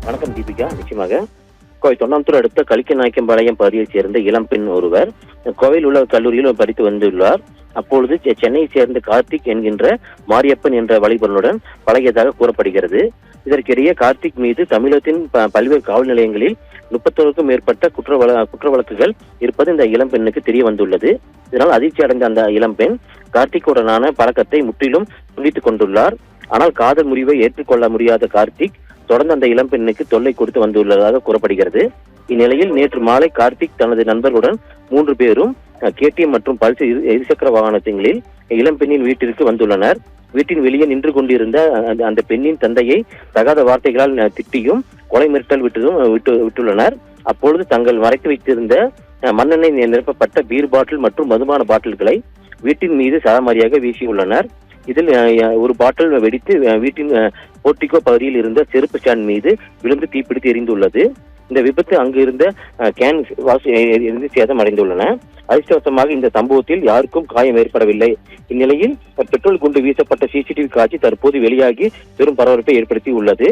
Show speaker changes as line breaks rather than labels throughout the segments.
வணக்கம் தீபிகா. நிச்சயமாக கோவை தொண்டாமுத்தூர் அடுத்த கலிக்கநாயக்கம்பாளையம் பகுதியைச் சேர்ந்த இளம்பெண் ஒருவர் கோவையில் உள்ள கல்லூரியில் படித்து வந்துள்ளார். அப்பொழுது சென்னையை சேர்ந்த கார்த்திக் என்கின்ற மாரியப்பன் என்ற வழிபொருளுடன் பழகியதாக கூறப்படுகிறது. இதற்கிடையே கார்த்திக் மீது தமிழகத்தின் பல்வேறு காவல் நிலையங்களில் 31க்கும் மேற்பட்ட குற்ற வழக்குகள் இருப்பது இந்த இளம்பெண்ணுக்கு தெரிய வந்துள்ளது. இதனால் அதிர்ச்சி அடைந்த அந்த இளம்பெண் கார்த்திக்குடனான பழக்கத்தை முற்றிலும் துண்டித்துக் கொண்டுள்ளார். ஆனால் காதல் முறிவை ஏற்றுக்கொள்ள முடியாத கார்த்திக் தொடர்ந்து அந்த இளம்பெண்ணுக்கு தொல்லை கொடுத்து வந்துள்ளதாக கூறப்படுகிறது. இந்நிலையில் நேற்று மாலை கார்த்திக் தனது நண்பர்களுடன் 3 பேரும் KTM மற்றும் பல்ஸ் இருசக்கர வாகனங்களில் இளம்பெண்ணின் வீட்டிற்கு வந்துள்ளனர். வீட்டின் வெளியே நின்று கொண்டிருந்த அந்த பெண்ணின் தந்தையை தகாத வார்த்தைகளால் திட்டியும் கொலை மிரட்டல் விட்டுள்ளனர். அப்பொழுது தங்கள் மறைத்து வைத்திருந்த மண்ணெண்ணெய் நிரப்பப்பட்ட பீர் பாட்டில் மற்றும் மதுபான பாட்டில்களை வீட்டின் மீது சரமாரியாக வீசியுள்ளனர். இதில் ஒரு பாட்டில் வெடித்து வீட்டின் போர்டிகோ பகுதியில் இருந்த செருப்பு ஸ்டாண்ட் மீது விழுந்து தீப்பிடித்து எரிந்துள்ளது. இந்த விபத்து அங்கு இருந்த கேன் இருந்து சேதம் அடைந்துள்ளன. அதிர்ஷ்டவசமாக இந்த சம்பவத்தில் யாருக்கும் காயம் ஏற்படவில்லை. இந்நிலையில் பெட்ரோல் குண்டு வீசப்பட்ட CCTV காட்சி தற்போது வெளியாகி பெரும் பரபரப்பை ஏற்படுத்தி உள்ளது.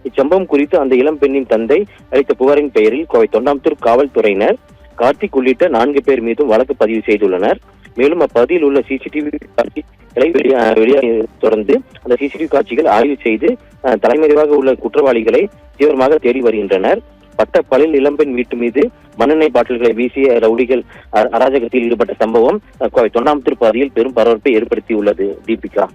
இச்சம்பவம் குறித்து அந்த இளம் பெண்ணின் தந்தை அளித்த புகாரின் பெயரில் கோவை தொண்டாமுத்தூர் காவல்துறையினர் கார்த்திக் உள்ளிட்ட 4 பேர் மீதும் வழக்கு பதிவு செய்துள்ளனர். மேலும் அப்பகுதியில் உள்ள CCTV காட்சிகளை வெளியாக தொடர்ந்து அந்த CCTV காட்சிகள் ஆய்வு செய்து தலைமறைவாக உள்ள குற்றவாளிகளை தீவிரமாக தேடி வருகின்றனர். பட்டப்பகலில் இளம்பெண் வீட்டு மீது மண்ணெண்ணெய் பாட்டில்களை வீசிய ரவுடிகள் அராஜகத்தில் ஈடுபட்ட சம்பவம் கோவை தொண்டாமுத்தூர் பகுதியில் பெரும் பரபரப்பை ஏற்படுத்தியுள்ளது. தீபிகா.